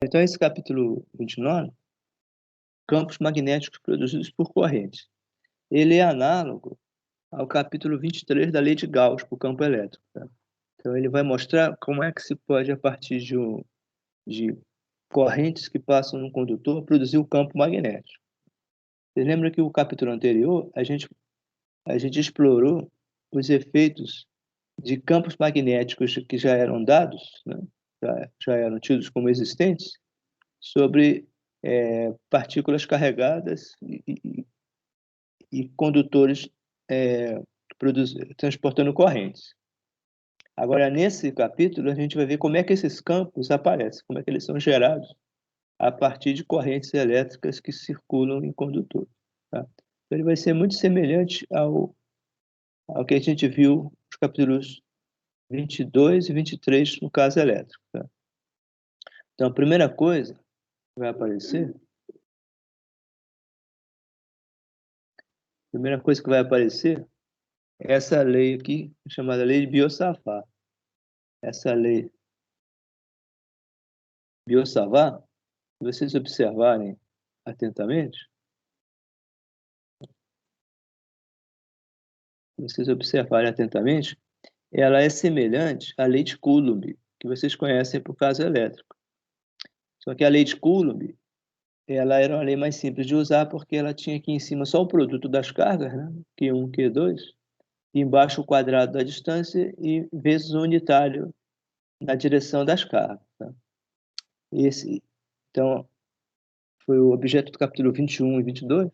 Então, esse capítulo 29, campos magnéticos produzidos por correntes. Ele é análogo ao capítulo 23 da lei de Gauss para o campo elétrico. Tá? Então, ele vai mostrar como é que se pode, a partir de correntes que passam no condutor, produzir o campo magnético. Você lembra que o capítulo anterior, a gente explorou os efeitos de campos magnéticos que já eram dados, né? já eram tidos como existentes, sobre partículas carregadas e condutores transportando correntes. Agora, nesse capítulo, a gente vai ver como é que esses campos aparecem, como é que eles são gerados a partir de correntes elétricas que circulam em condutores. Tá? Então, ele vai ser muito semelhante ao que a gente viu nos capítulos 22 e 23, no caso elétrico. Tá? Então, a primeira coisa que vai aparecer, é essa lei aqui, chamada lei de Biot-Savart. Essa lei Biot-Savart, se vocês observarem atentamente, ela é semelhante à lei de Coulomb, que vocês conhecem por caso elétrico. Só que a lei de Coulomb, ela era uma lei mais simples de usar, porque ela tinha aqui em cima só o produto das cargas, né? Q1, Q2, e embaixo o quadrado da distância e vezes o unitário na direção das cargas. Tá? Então, foi o objeto do capítulo 21 e 22,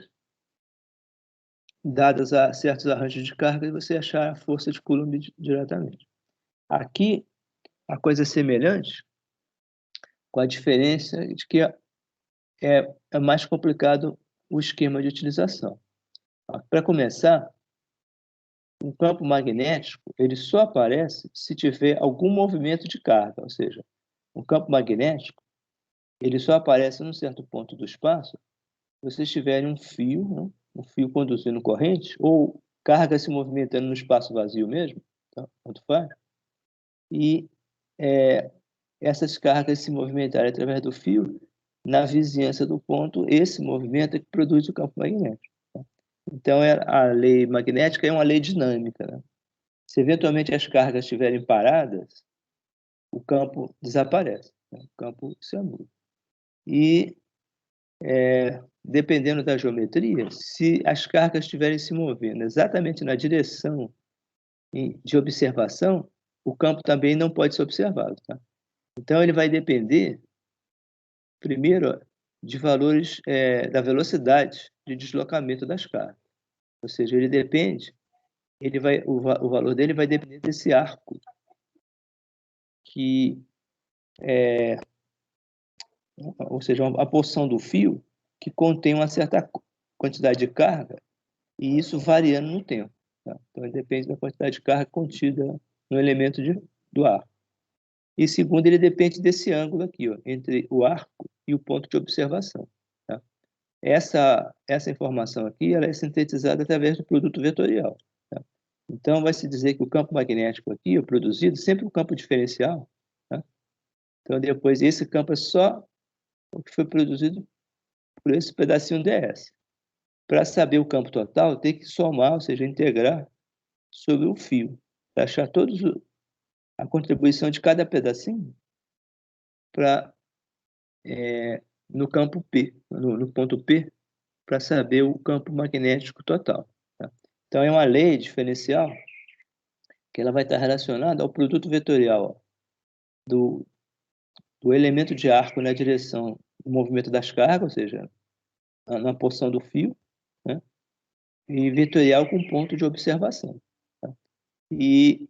dadas a certos arranjos de carga, e você achar a força de Coulomb diretamente. Aqui, a coisa é semelhante, com a diferença de que é mais complicado o esquema de utilização. Para começar, um campo magnético ele só aparece se tiver algum movimento de carga, ou seja, um campo magnético ele só aparece num certo ponto do espaço se vocês tiverem um fio, né? Um fio conduzindo corrente, ou carga se movimentando no espaço vazio mesmo, tá? Tanto faz, e essas cargas se movimentarem através do fio na vizinhança do ponto, esse movimento é que produz o campo magnético. Tá? Então, a lei magnética é uma lei dinâmica. Né? Se eventualmente as cargas estiverem paradas, o campo desaparece, né? O campo se anula. E, dependendo da geometria, se as cargas estiverem se movendo exatamente na direção de observação, o campo também não pode ser observado. Tá? Então, ele vai depender, primeiro, de valores da velocidade de deslocamento das cargas. Ou seja, o valor dele vai depender desse arco, ou seja, a porção do fio que contém uma certa quantidade de carga, e isso variando no tempo. Tá? Então, depende da quantidade de carga contida no elemento do arco. E segundo, ele depende desse ângulo aqui, ó, entre o arco e o ponto de observação. Tá? Essa informação aqui ela é sintetizada através do produto vetorial. Tá? Então, vai se dizer que o campo magnético aqui, o produzido, sempre um campo diferencial. Tá? Então, depois, esse campo é só o que foi produzido por esse pedacinho ds. Para saber o campo total, tem que somar, ou seja, integrar sobre o fio, para achar a contribuição de cada pedacinho no campo P, no ponto P, para saber o campo magnético total. Tá? Então, é uma lei diferencial que ela vai estar relacionada ao produto vetorial do elemento de arco na direção do movimento das cargas, ou seja, na porção do fio, né? E vetorial com ponto de observação. Tá? E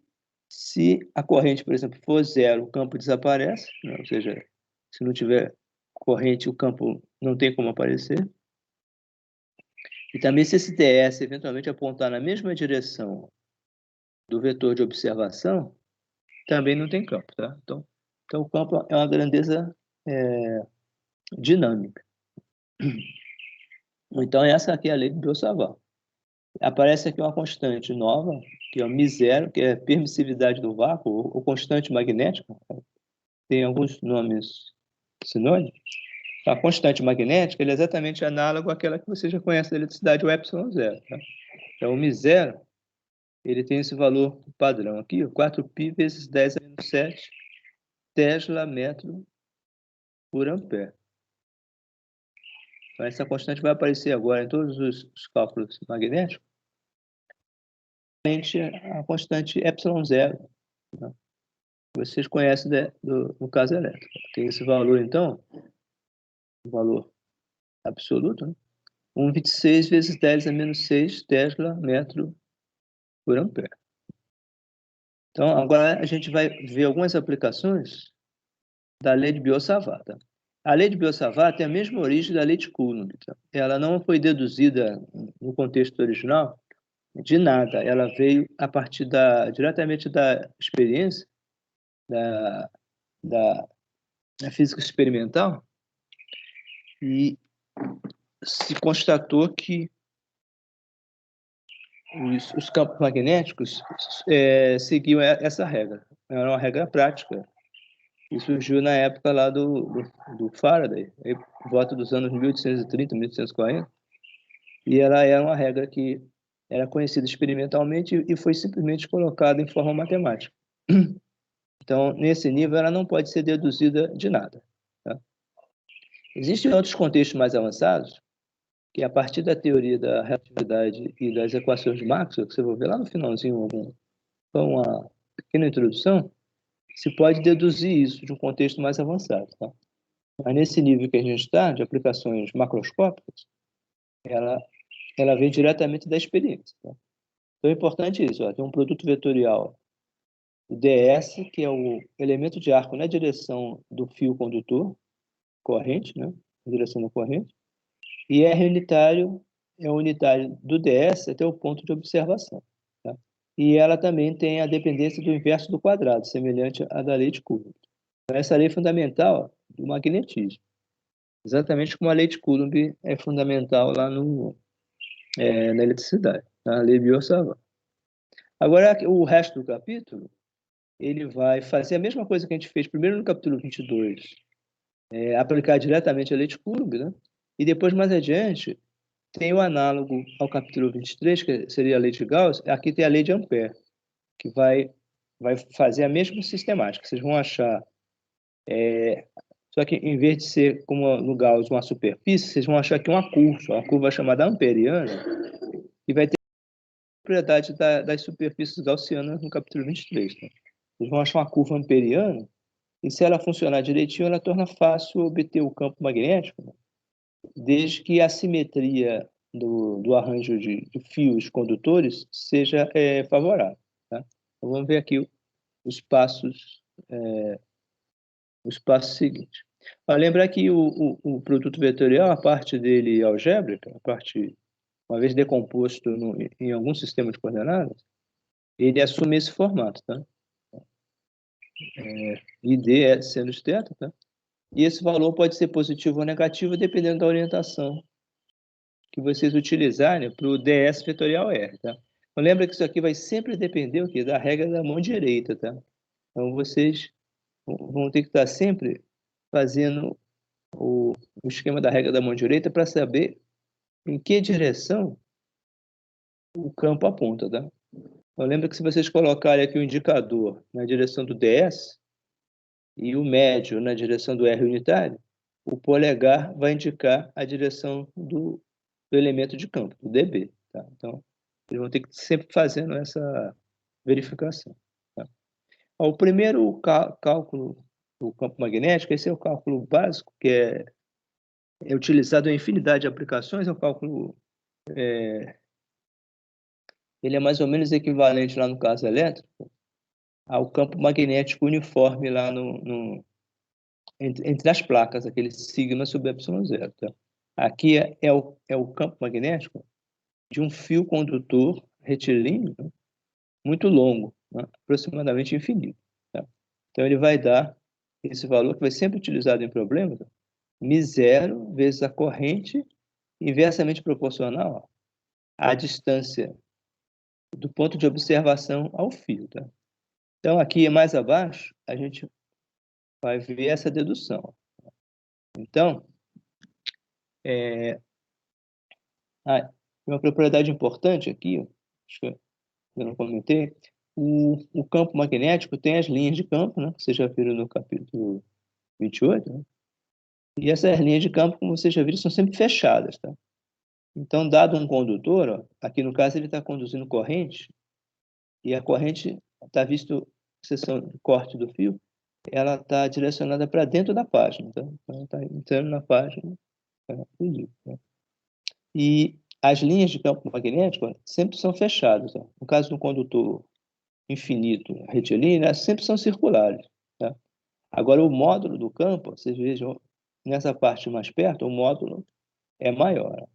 se a corrente, por exemplo, for zero, o campo desaparece, né? Ou seja, se não tiver corrente, o campo não tem como aparecer. E também se esse ds eventualmente apontar na mesma direção do vetor de observação, também não tem campo. Tá? Então o campo é uma grandeza dinâmica. Então, essa aqui é a lei de Biot-Savart. Aparece aqui uma constante nova, que é o μ0, que é a permissividade do vácuo, ou constante magnética. Tem alguns nomes sinônimo. A constante magnética é exatamente análoga àquela que você já conhece da eletricidade, o ε0. Tá? Então, o μ0, ele tem esse valor padrão aqui, 4π vezes 10 a menos 7 Tesla metro por ampere. Então, essa constante vai aparecer agora em todos os cálculos magnéticos. A constante ε0, né? Vocês conhecem do caso elétrico. Tem esse valor, então, o valor absoluto, né? 1,26 vezes 10 a menos 6 Tesla metro por ampere. Então, agora a gente vai ver algumas aplicações da lei de Biot-Savart. Tá? A lei de Biot-Savart tem a mesma origem da lei de Coulomb. Tá? Ela não foi deduzida no contexto original de nada. Ela veio a partir diretamente da experiência da física experimental e se constatou que os campos magnéticos seguiam essa regra. Era uma regra prática. E surgiu na época lá do Faraday, por volta dos anos 1830, 1840. E ela era uma regra que era conhecida experimentalmente e foi simplesmente colocada em forma matemática. Então, nesse nível, ela não pode ser deduzida de nada. Tá? Existem outros contextos mais avançados, que a partir da teoria da relatividade e das equações de Maxwell, que você vai ver lá no finalzinho, com uma pequena introdução, se pode deduzir isso de um contexto mais avançado. Tá? Mas nesse nível que a gente está, de aplicações macroscópicas, ela vem diretamente da experiência. Tá? Então é importante isso, ó, tem um produto vetorial, o ds, que é o elemento de arco na direção do fio condutor, corrente, né? Na direção da corrente, e R unitário é a unidade do ds até o ponto de observação. Tá? E ela também tem a dependência do inverso do quadrado, semelhante à da lei de Coulomb. Então, essa lei é fundamental do magnetismo. Exatamente como a lei de Coulomb é fundamental lá na eletricidade, tá? A lei Biot-Savart. Agora, o resto do capítulo, ele vai fazer a mesma coisa que a gente fez primeiro no capítulo 22, aplicar diretamente a lei de Coulomb, né? E depois, mais adiante, tem o análogo ao capítulo 23, que seria a lei de Gauss. Aqui tem a lei de Ampère, que vai fazer a mesma sistemática. Vocês vão achar... só que, em vez de ser, como no Gauss, uma superfície, vocês vão achar aqui uma curva chamada amperiana, e vai ter a propriedade das superfícies gaussianas no capítulo 23. Tá? Vocês vão achar uma curva amperiana, e se ela funcionar direitinho, ela torna fácil obter o campo magnético, né? Desde que a simetria do arranjo de fios condutores seja favorável. Tá? Então, vamos ver aqui os passos seguintes. Lembrar que o produto vetorial, a parte dele algébrica, a parte, uma vez decomposto em algum sistema de coordenadas, ele assume esse formato. Tá? ID é seno de θ, tá? E esse valor pode ser positivo ou negativo, dependendo da orientação que vocês utilizarem para o ds vetorial R. Tá? Então, lembra que isso aqui vai sempre depender o quê? Da regra da mão direita. Tá? Então, vocês vão ter que estar sempre fazendo o esquema da regra da mão direita para saber em que direção o campo aponta. Tá? Então, lembra que se vocês colocarem aqui o indicador na direção do ds e o médio na direção do R unitário, o polegar vai indicar a direção do elemento de campo, do dB. Tá? Então, eles vão ter que sempre fazendo essa verificação. Tá? O primeiro cálculo do campo magnético, esse é o cálculo básico, que é utilizado em infinidade de aplicações, é um cálculo... ele é mais ou menos equivalente, lá no caso elétrico, ao campo magnético uniforme lá entre as placas, aquele sigma sobre ε0. Tá? Aqui é o campo magnético de um fio condutor retilíneo, né? Muito longo, né? Aproximadamente infinito. Tá? Então, ele vai dar esse valor que vai sempre utilizado em problemas, μ0 vezes a corrente inversamente proporcional à distância do ponto de observação ao fio. Tá? Então, aqui mais abaixo, a gente vai ver essa dedução. Então, uma propriedade importante aqui, acho que eu não comentei, o campo magnético tem as linhas de campo, né, que vocês já viram no capítulo 28, né? E essas linhas de campo, como vocês já viram, são sempre fechadas, tá? Então, dado um condutor, ó, aqui no caso ele está conduzindo corrente, e a corrente está visto seção de corte do fio, ela está direcionada para dentro da página, tá? Então, está entrando na página, né? E as linhas de campo magnético sempre são fechadas, ó. No caso do condutor infinito retilíneo, elas sempre são circulares, tá? Agora, o módulo do campo, vocês vejam, nessa parte mais perto, o módulo é maior.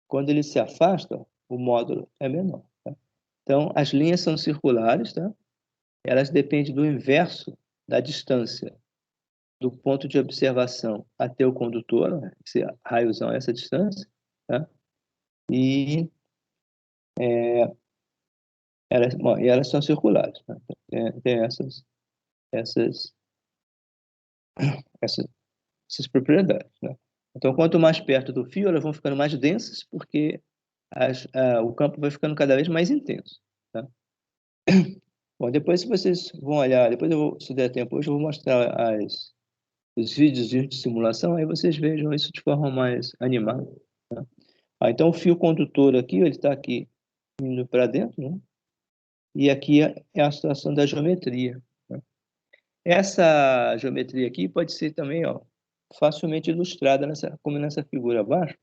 Quando ele se afasta, o módulo é menor, tá? Então, as linhas são circulares, tá? Elas dependem do inverso da distância do ponto de observação até o condutor, né? Esse raiozão é essa distância, tá? E elas são circulares, tá? Tem essas, essas, essas propriedades, né? Então, quanto mais perto do fio, elas vão ficando mais densas, porque o campo vai ficando cada vez mais intenso, tá? Bom, depois, se vocês vão olhar, depois eu vou, se der tempo hoje, eu vou mostrar os vídeos de simulação, aí vocês vejam isso de forma mais animada, tá? Então, o fio condutor aqui, ele está aqui indo para dentro, né? E aqui é a situação da geometria, né? Essa geometria aqui pode ser também, ó, facilmente ilustrada como nessa figura abaixo.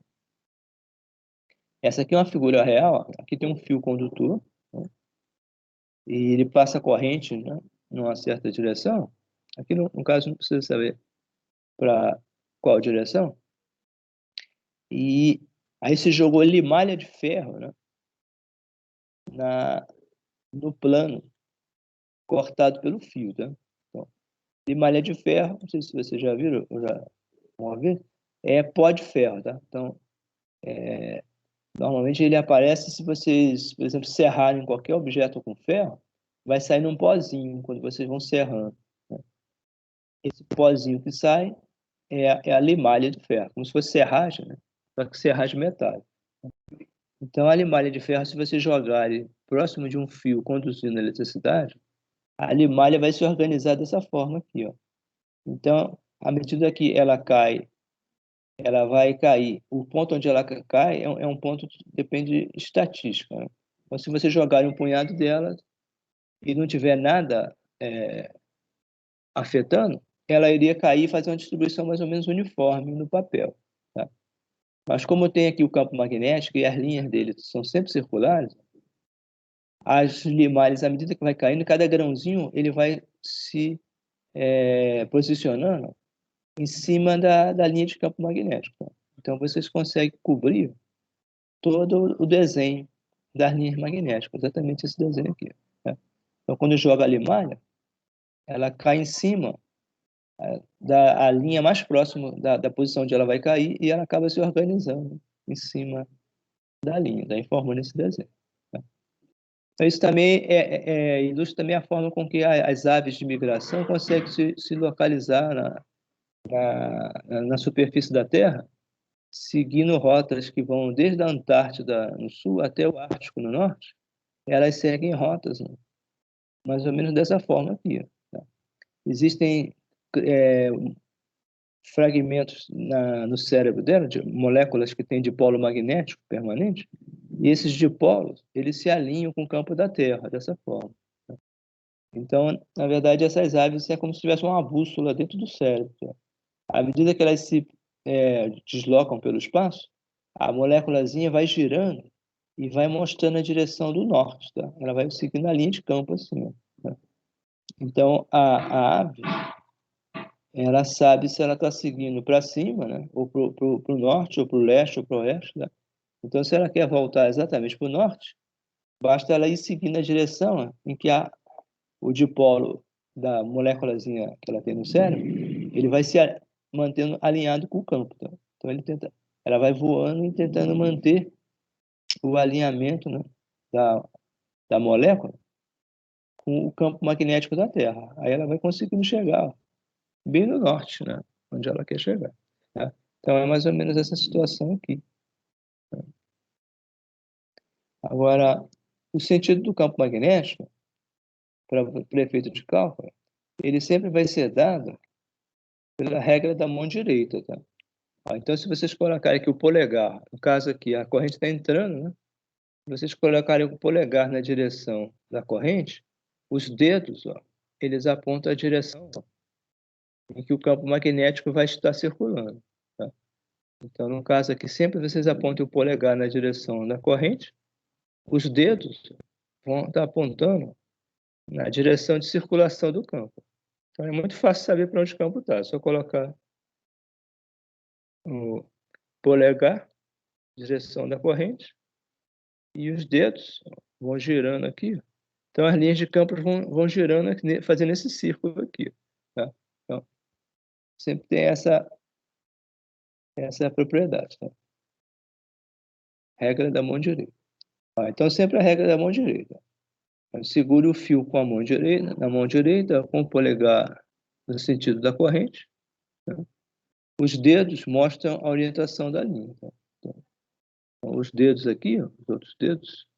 Essa aqui é uma figura real, ó. Aqui tem um fio condutor, né? E ele passa corrente, né, numa certa direção. Aqui, no caso, não precisa saber para qual direção. E aí se jogou limalha de ferro, né, no plano cortado pelo fio, tá? Então, limalha de ferro, não sei se vocês já viram, ou já vão ver, é pó de ferro, tá? Então, normalmente ele aparece se vocês, por exemplo, serrarem qualquer objeto com ferro, vai sair num pozinho quando vocês vão serrando, né? Esse pozinho que sai é a limalha de ferro, como se fosse serragem, né? Só que serragem metálica. Então, a limalha de ferro, se você jogar ele próximo de um fio conduzindo eletricidade, a limalha vai se organizar dessa forma aqui, ó. Então, à medida que ela cai, ela vai cair. O ponto onde ela cai é um ponto que depende de estatística, né? Então, se você jogar um punhado dela e não tiver nada afetando, ela iria cair e fazer uma distribuição mais ou menos uniforme no papel, tá? Mas como tem aqui o campo magnético e as linhas dele são sempre circulares, as limalhas, à medida que vai caindo, cada grãozinho ele vai se posicionando em cima da linha de campo magnético, tá? Então, vocês conseguem cobrir todo o desenho das linhas magnéticas, exatamente esse desenho aqui, tá? Então, quando joga a limalha, ela cai em cima da linha mais próxima da posição onde ela vai cair e ela acaba se organizando em cima da linha, daí formando esse desenho, tá? Então, isso também ilustra também a forma com que as aves de migração conseguem se localizar na superfície da Terra, seguindo rotas que vão desde a Antártida no sul até o Ártico no norte. Elas seguem rotas, né, mais ou menos dessa forma aqui, tá? Existem fragmentos no cérebro dela, de moléculas que têm dipolo magnético permanente, e esses dipolos, eles se alinham com o campo da Terra, dessa forma, tá? Então, na verdade, essas aves é como se tivesse uma bússola dentro do cérebro, tá? À medida que elas se deslocam pelo espaço, a moléculazinha vai girando e vai mostrando a direção do norte, tá? Ela vai seguindo a linha de campo assim, tá? Então, a ave, ela sabe se ela está seguindo para cima, né? Ou para o norte, ou para o leste, ou para o oeste, tá? Então, se ela quer voltar exatamente para o norte, basta ela ir seguindo a direção, né, em que o dipolo da moléculazinha que ela tem no cérebro, ele vai se mantendo alinhado com o campo, tá? Então, ela vai voando e tentando manter o alinhamento, né, da molécula com o campo magnético da Terra. Aí ela vai conseguindo chegar bem no norte, né, onde ela quer chegar. Tá? Então, é mais ou menos essa situação aqui. Agora, o sentido do campo magnético, para o efeito de cálculo, ele sempre vai ser dado pela regra da mão direita. Tá? Então, se vocês colocarem aqui o polegar, no caso aqui, a corrente está entrando, né? Se vocês colocarem o polegar na direção da corrente, os dedos, ó, eles apontam a direção em que o campo magnético vai estar circulando. Tá? Então, no caso aqui, sempre vocês apontem o polegar na direção da corrente, os dedos vão estar apontando na direção de circulação do campo. Então, é muito fácil saber para onde o campo está. É só colocar o polegar, direção da corrente, e os dedos vão girando aqui. Então, as linhas de campo vão girando, fazendo esse círculo aqui. Tá? Então, sempre tem essa propriedade. Tá? Regra da mão direita. Então, sempre a regra da mão direita. Segure o fio com a mão direita, na mão direita, com o polegar no sentido da corrente. Tá? Os dedos mostram a orientação da linha. Tá? Então, os dedos aqui, ó, os outros dedos,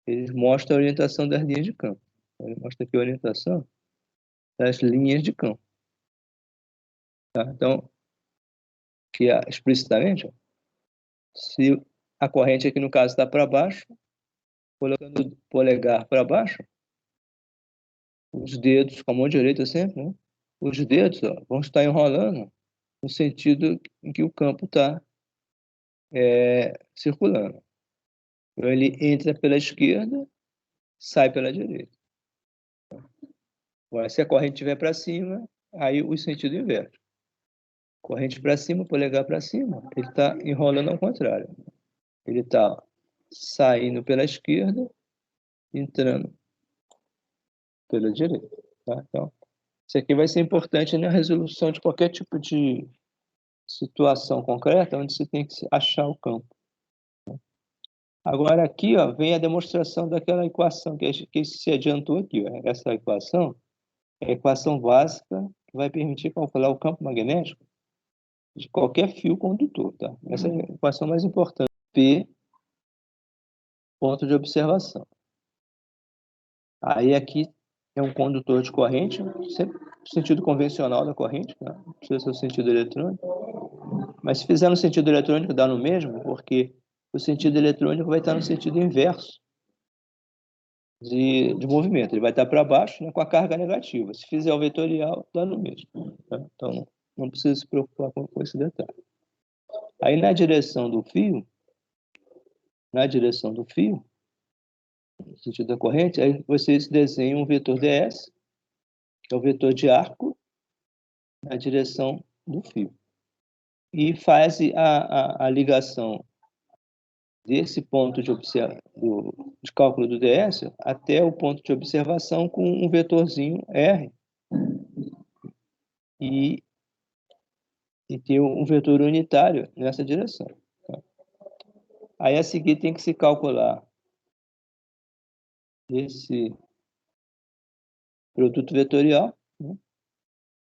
eles mostram a orientação das linhas de campo. Ele mostra aqui a orientação das linhas de campo. Tá? Então, que explicitamente, ó, se a corrente aqui no caso está para baixo, colocando o polegar para baixo, os dedos, com a mão direita sempre, né? Os dedos, ó, vão estar enrolando no sentido em que o campo está circulando. Então, ele entra pela esquerda, sai pela direita. Agora, se a corrente estiver para cima, aí o sentido inverte. Corrente para cima, polegar para cima, ele está enrolando ao contrário. Ele está saindo pela esquerda, entrando pela direita. Tá? Então, isso aqui vai ser importante na resolução de qualquer tipo de situação concreta onde você tem que achar o campo. Agora aqui, ó, vem a demonstração daquela equação que se adiantou aqui. Ó. Essa equação é a equação básica que vai permitir calcular o campo magnético de qualquer fio condutor. Tá? Essa é a equação mais importante. P, ponto de observação. Aí aqui é um condutor de corrente, sempre no sentido convencional da corrente, tá? Não precisa ser o sentido eletrônico. Mas se fizer no sentido eletrônico, dá no mesmo, porque o sentido eletrônico vai estar no sentido inverso de movimento. Ele vai estar para baixo, né, com a carga negativa. Se fizer o vetorial, dá no mesmo. Tá? Então, não precisa se preocupar com esse detalhe. Aí, na direção do fio, no sentido da corrente, aí vocês desenham um vetor ds, que é o vetor de arco, na direção do fio. E faz a ligação desse ponto de cálculo do ds até o ponto de observação com um vetorzinho R e ter um vetor unitário nessa direção. Tá? Aí a seguir tem que se calcular esse produto vetorial, né?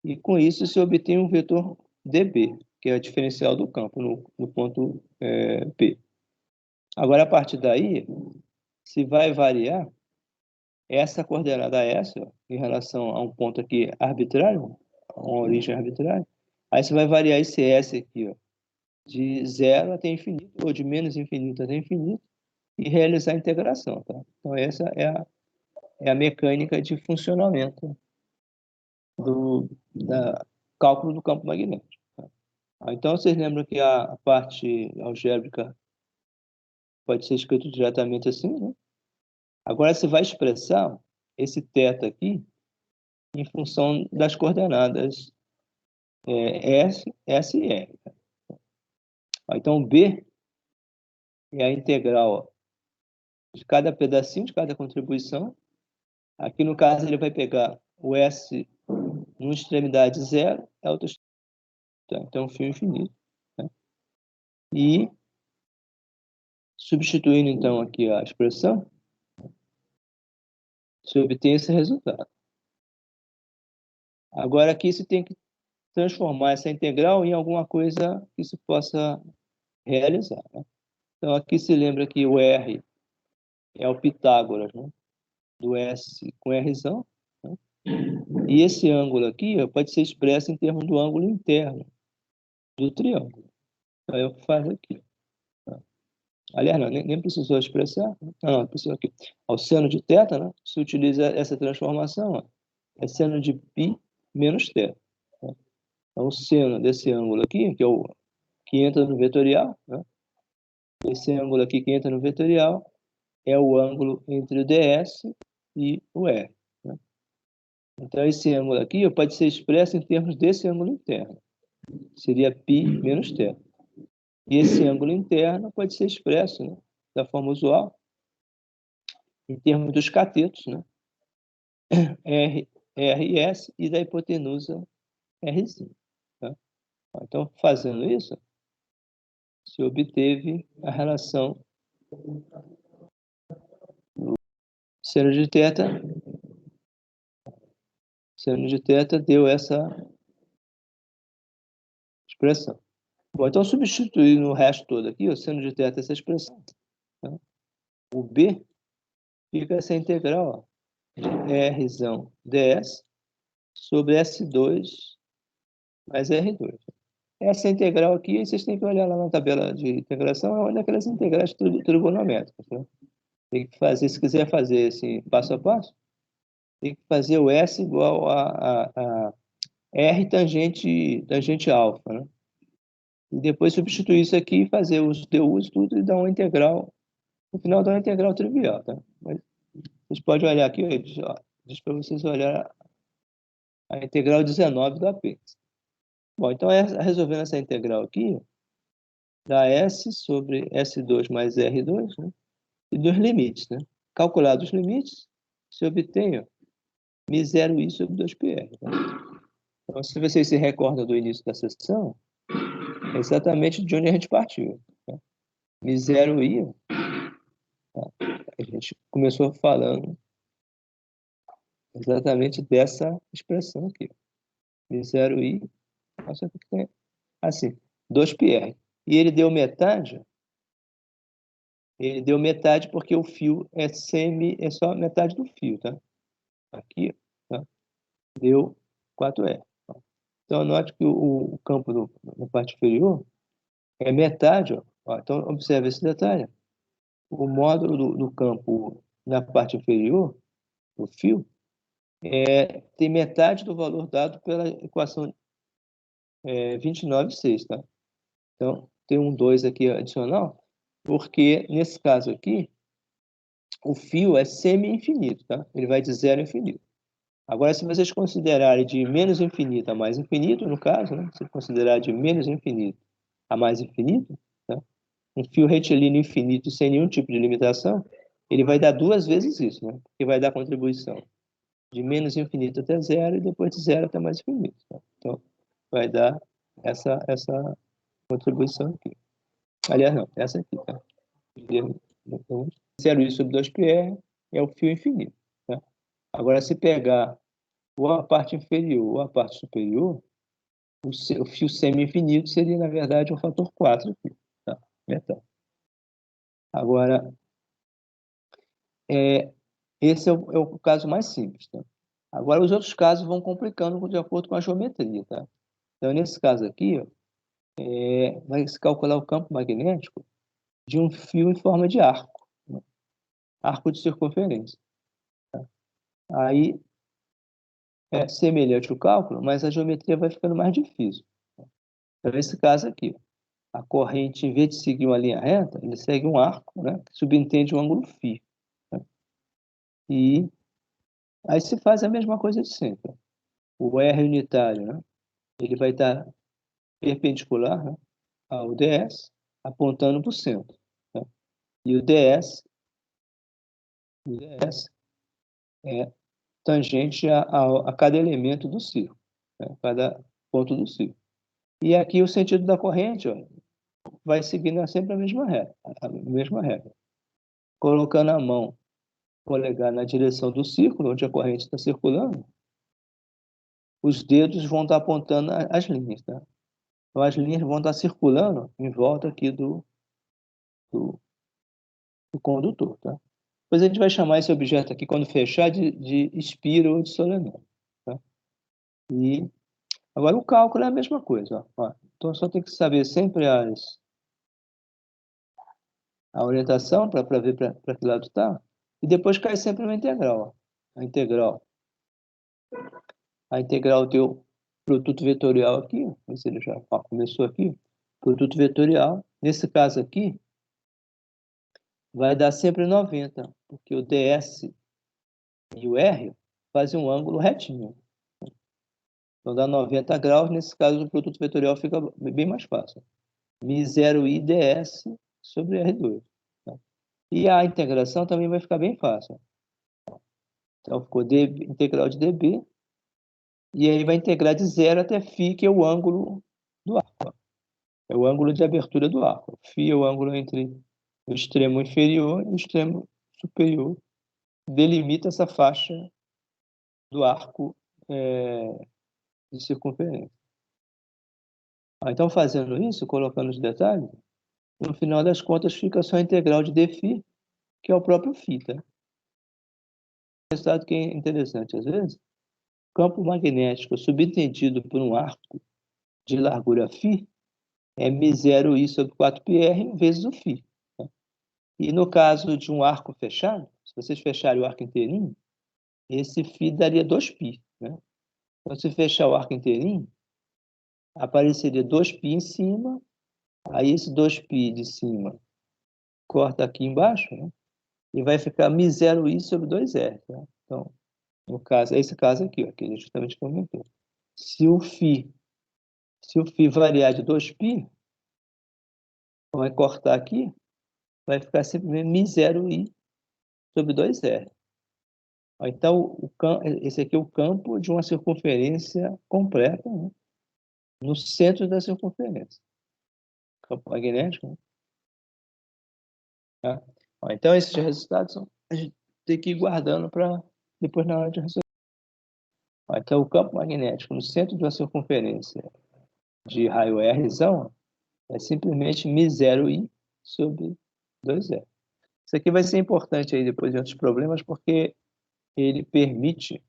E com isso se obtém um vetor dB, que é a diferencial do campo no ponto P. Agora, a partir daí, se vai variar essa coordenada S, ó, em relação a um ponto aqui arbitrário, a uma origem arbitrária, aí você vai variar esse S aqui, ó, de 0 até infinito, ou de menos infinito até infinito, e realizar a integração. Tá? Então, essa é a mecânica de funcionamento do cálculo do campo magnético. Tá? Então, vocês lembram que a parte algébrica pode ser escrito diretamente assim, né? Agora, você vai expressar esse θ aqui em função das coordenadas S e R. Tá? Então, B é a integral de cada pedacinho, de cada contribuição. Aqui, no caso, ele vai pegar o S numa extremidade 0, a outra extremidade. Então, um fio infinito. Tá? E, substituindo, então, aqui a expressão, você obtém esse resultado. Agora, aqui você tem que transformar essa integral em alguma coisa que se possa realizar, né? Então, aqui se lembra que o R é o Pitágoras, né? Do S com Rzão, né? E esse ângulo aqui ó, pode ser expresso em termos do ângulo interno do triângulo. Aí eu faço aqui. Tá? Aliás, não, nem precisou expressar. Não, precisou aqui. Ao seno de θ, né? Se utiliza essa transformação, ó, é seno de π menos θ. Tá? Então, o seno desse ângulo aqui, que é o que entra no vetorial, né? Esse ângulo aqui que entra no vetorial é o ângulo entre o ds e o R. Né? Então, esse ângulo aqui pode ser expresso em termos desse ângulo interno. Seria π menos θ. E esse ângulo interno pode ser expresso, né, da forma usual, em termos dos catetos, né? RS e da hipotenusa Rzinho. Tá? Então, fazendo isso, se obteve a relação seno de θ. Seno de θ deu essa expressão. Bom, então, substituir no resto todo aqui, o seno de θ essa expressão. Tá? O B fica essa integral, ó, Rzão ds sobre S2 mais R2. Essa integral aqui, vocês têm que olhar lá na tabela de integração, é uma daquelas integrais trigonométricas. Né? Tem que fazer, se quiser fazer assim, passo a passo, tem que fazer o S igual a R tangente alfa. Né? E depois substituir isso aqui, fazer os DUs, tudo, e dar uma integral. No final dá uma integral trivial. Tá? Mas vocês podem olhar aqui, ó, diz para vocês olhar a integral 19 do apêndice. Bom, então, resolvendo essa integral aqui, dá S sobre S2 mais R2, né? E dos limites, né? Calculados os limites, se obtém μ0i sobre 2πr. Tá? Então, se vocês se recordam do início da sessão, é exatamente de onde a gente partiu. Tá? μ0i, tá? A gente começou falando exatamente dessa expressão aqui. μ0i, nossa, que tem assim, 2πr. E ele deu metade porque o fio é só metade do fio, tá? Aqui, tá? Deu 4R. Então, note que o campo na parte inferior é metade, ó. Então, observe esse detalhe. O módulo do campo na parte inferior, do fio, tem metade do valor dado pela equação 29,6, tá? Então, tem um 2 aqui adicional, porque, nesse caso aqui, o fio é semi-infinito, tá? Ele vai de zero a infinito. Agora, se vocês considerarem de menos infinito a mais infinito, no caso, né? Se considerar de menos infinito a mais infinito, tá? Um fio retilíneo infinito sem nenhum tipo de limitação, ele vai dar duas vezes isso, né? Porque vai dar contribuição de menos infinito até zero e depois de zero até mais infinito. Tá? Então, vai dar essa contribuição aqui. Aliás, não, essa aqui, tá? Então, 0i sobre 2πr é o fio infinito. Tá? Agora, se pegar ou a parte inferior ou a parte superior, o fio semi-infinito seria, na verdade, um fator 4 aqui. Tá? Metade. Agora, esse é o caso mais simples. Tá? Agora, os outros casos vão complicando de acordo com a geometria. Tá? Então, nesse caso aqui, ó, vai se calcular o campo magnético de um fio em forma de arco, né? Arco de circunferência. Tá? Aí, é semelhante o cálculo, mas a geometria vai ficando mais difícil. Então, nesse caso aqui, a corrente, em vez de seguir uma linha reta, ele segue um arco, né, que subentende um ângulo φ. Né? E aí se faz a mesma coisa de sempre. O R unitário, né, ele vai estar perpendicular, né, ao ds, apontando para o centro. Né? E o ds é tangente a cada elemento do círculo, né, cada ponto do círculo. E aqui o sentido da corrente, ó, vai seguindo sempre a mesma regra. Colocando a mão polegar na direção do círculo, onde a corrente está circulando, os dedos vão estar apontando as linhas, tá? Então, as linhas vão estar circulando em volta aqui do, do condutor, tá? Depois a gente vai chamar esse objeto aqui, quando fechar, de espira ou de solenoide, tá? E agora o cálculo é a mesma coisa, ó. Então, só tem que saber sempre a orientação para ver para que lado está, e depois cai sempre uma integral, ó. A integral do produto vetorial aqui, vamos ver se ele já começou aqui, produto vetorial, nesse caso aqui, vai dar sempre 90, porque o ds e o r fazem um ângulo retinho. Então dá 90 graus, nesse caso o produto vetorial fica bem mais fácil. μ0i ds sobre r2. Tá? E a integração também vai ficar bem fácil. Então ficou integral de dB, e aí vai integrar de 0 até φ, que é o ângulo do arco. É o ângulo de abertura do arco. Φ é o ângulo entre o extremo inferior e o extremo superior. Delimita essa faixa do arco de circunferência. Então, fazendo isso, colocando os detalhes, no final das contas fica só a integral de dφ, que é o próprio φ. Tá? Resultado que é interessante, às vezes, campo magnético subentendido por um arco de largura φ é μ0i sobre 4πr vezes o φ. Tá? E no caso de um arco fechado, se vocês fecharem o arco inteirinho, esse φ daria 2π. Né? Então, se fechar o arco inteirinho, apareceria 2π em cima, aí esse 2π de cima corta aqui embaixo, né? E vai ficar μ0i sobre 2r. Tá? Então, no caso, esse caso aqui, ó, que a gente justamente comentou. Se o φ variar de 2π, vai cortar aqui, vai ficar simplesmente μ0i sobre 2r. Então, esse aqui é o campo de uma circunferência completa, né? No centro da circunferência. Campo magnético. Né? Tá? Então, esses resultados a gente tem que ir guardando para depois na hora de resolver. Então, o campo magnético no centro de uma circunferência de raio R é simplesmente μ0i sobre 2r. Isso aqui vai ser importante aí depois de outros problemas, porque ele permite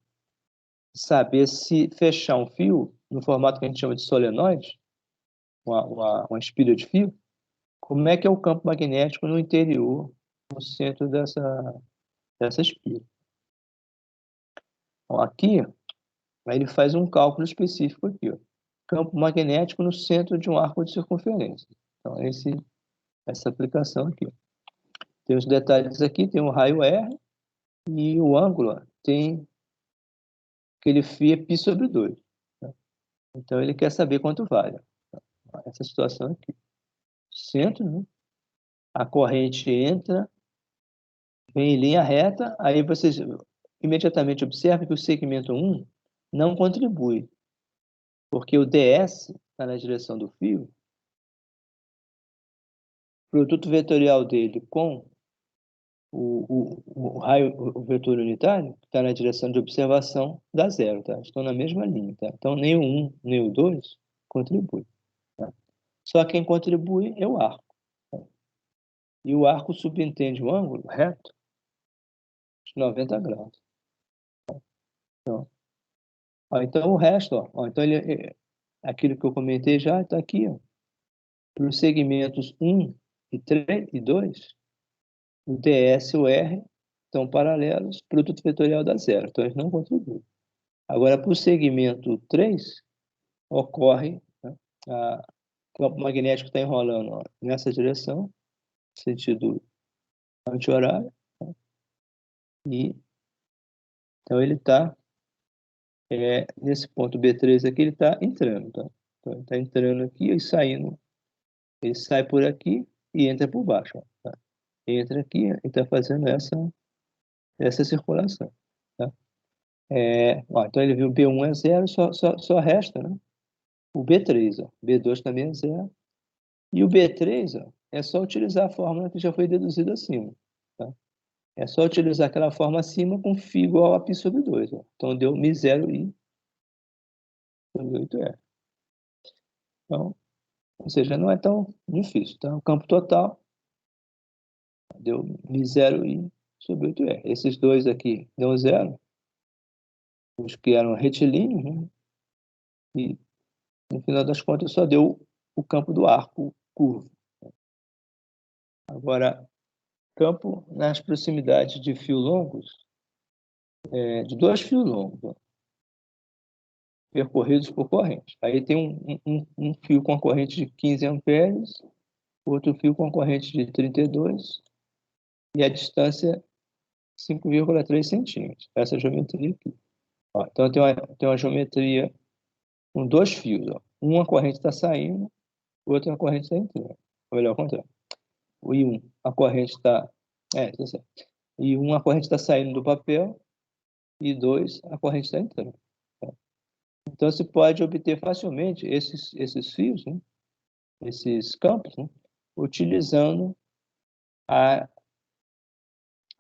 saber se fechar um fio no formato que a gente chama de solenoide, uma espira de fio, como é que é o campo magnético no interior, no centro dessa espira. Então, aqui, aí ele faz um cálculo específico aqui, ó. Campo magnético no centro de um arco de circunferência. Então, essa aplicação aqui. Tem os detalhes aqui, tem o raio R, e o ângulo, ó, tem aquele φ é π sobre 2. Tá? Então, ele quer saber quanto vale. Essa situação aqui. Centro, né? A corrente entra, vem em linha reta, aí vocês imediatamente observam que o segmento 1 não contribui, porque o ds está na direção do fio, o produto vetorial dele com o raio, o vetor unitário, está na direção de observação, dá zero, tá? Estão na mesma linha, tá? Então, nem o 1, nem o 2 contribui. Tá? Só quem contribui é o arco. Tá? E o arco subentende o ângulo reto de 90 graus. Então o resto, então aquilo que eu comentei já está aqui, para os segmentos 1 e 3 e 2, o ds e o r estão paralelos, produto vetorial dá zero, então eles não contribuem. Agora, para o segmento 3, ocorre, né, o campo magnético está enrolando nessa direção, sentido anti-horário, né, e então ele está nesse ponto B3 aqui, ele está entrando, tá? Então, ele está entrando aqui e saindo. Ele sai por aqui e entra por baixo. Ó, tá? Entra aqui e está fazendo essa circulação. Tá? Então ele viu B1 é zero, só resta, né? O B3. Ó. B2 também é zero. E o B3 é só utilizar a fórmula que já foi deduzida acima. Tá? É só utilizar aquela fórmula acima com φ igual a π sobre 2. Ó. Então deu μ0i sobre 8R. Então, ou seja, não é tão difícil. Então, o campo total deu μ0i sobre 8R. Esses dois aqui deu 0, os que eram retilíneos, né? E, no final das contas, só deu o campo do arco curvo. Agora, campo nas proximidades de fios longos, de dois fios longos, percorridos por corrente. Aí tem um fio com a corrente de 15 amperes, outro fio com a corrente de 32, e a distância 5,3 centímetros. Essa geometria aqui. Ó, então, tem uma geometria com dois fios. Ó. Uma corrente está saindo, outra corrente está entrando. Ou melhor, ao contrário. E a corrente está... tá certo. E a corrente está saindo do papel, e 2, a corrente está entrando. Tá? Então, se pode obter facilmente esses fios, né? Esses campos, né? Utilizando a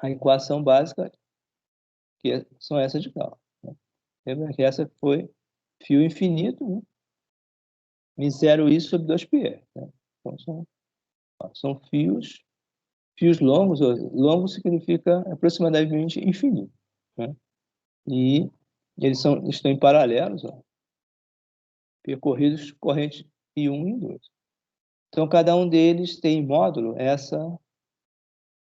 equação básica, que são essas de Gauss. Né? Lembra que essa foi fio infinito, né? μ0i sobre 2πr. Né? Então, são fios longos. Longo significa aproximadamente infinito. Né? E eles estão em paralelos, ó, percorridos corrente I1 e I2. Então, cada um deles tem em módulo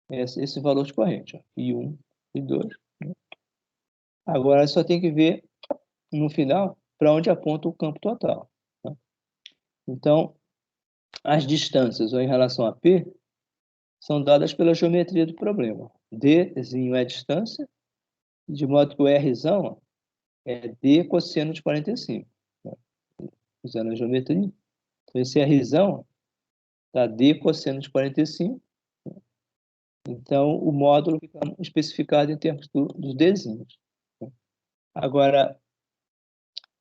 esse valor de corrente, ó, I1 e I2. Né? Agora, só tem que ver, no final, para onde aponta o campo total. Tá? Então, as distâncias em relação a P são dadas pela geometria do problema. Dzinho é a distância, de modo que o Rzão é D cosseno de 45. Tá? Usando a geometria. Então, esse Rzão está D cosseno de 45. Então, o módulo fica especificado em termos dos Dzinhos. Agora,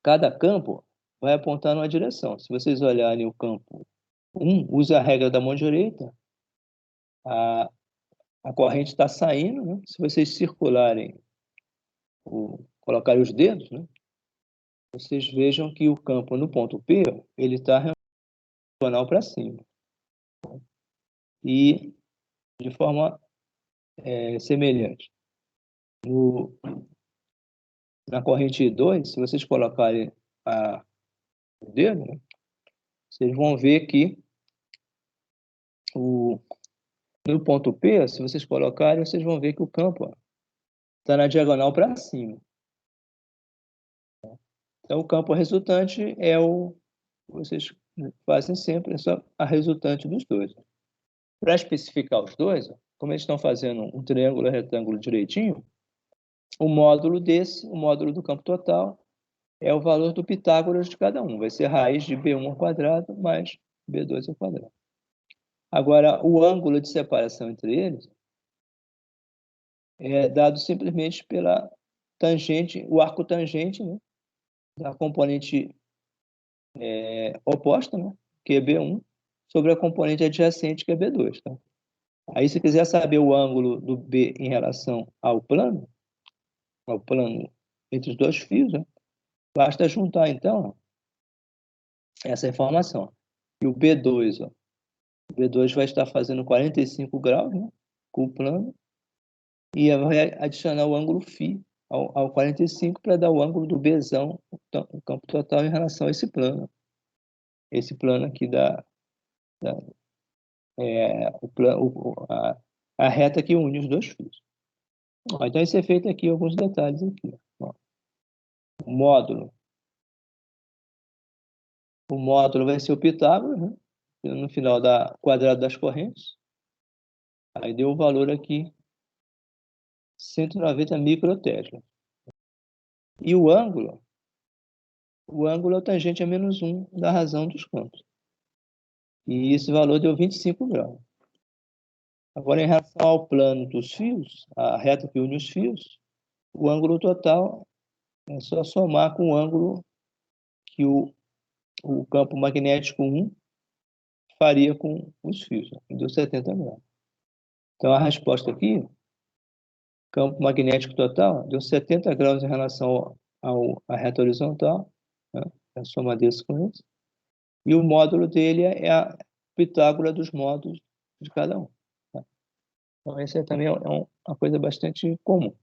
cada campo vai apontar numa direção. Se vocês olharem o campo 1, usa a regra da mão direita, a corrente está saindo, né? Se vocês circularem, colocarem os dedos, né? Vocês vejam que o campo no ponto P, ele está diagonal para cima. E de forma semelhante. Na corrente 2, se vocês colocarem o dedo, né? Vocês vão ver que no ponto P, se vocês colocarem, vocês vão ver que o campo está na diagonal para cima. Então, o campo resultante vocês fazem sempre só a resultante dos dois. Para especificar os dois, como eles estão fazendo um triângulo e retângulo direitinho, o módulo do campo total, é o valor do Pitágoras de cada um. Vai ser raiz de B1 ao quadrado mais B2 ao quadrado. Agora, o ângulo de separação entre eles é dado simplesmente pela tangente, o arco tangente, né, da componente oposta, né, que é B1, sobre a componente adjacente, que é B2. Tá? Aí, se quiser saber o ângulo do B em relação ao plano entre os dois fios, né, basta juntar, então, essa informação. E o B2, ó, o B2 vai estar fazendo 45 graus, né, com o plano, e vai adicionar o ângulo φ ao 45 para dar o ângulo do Bzão, o campo total, em relação a esse plano. Esse plano aqui a reta que une os dois fios. Então, isso é feito aqui, alguns detalhes aqui. Ó. O módulo vai ser o Pitágoras, né? No final da quadrado das correntes. Aí deu o valor aqui, 190 microtesla. E o ângulo é o tangente a menos 1 da razão dos campos. E esse valor deu 25 graus. Agora, em relação ao plano dos fios, a reta que une os fios, o ângulo total é só somar com o ângulo que o campo magnético 1 faria com os fios, né? Deu 70 graus. Então, a resposta aqui, campo magnético total, deu 70 graus em relação à reta horizontal, né? a soma desse com esse. E o módulo dele é a Pitágora dos módulos de cada um. Tá? Então, essa também é uma coisa bastante comum.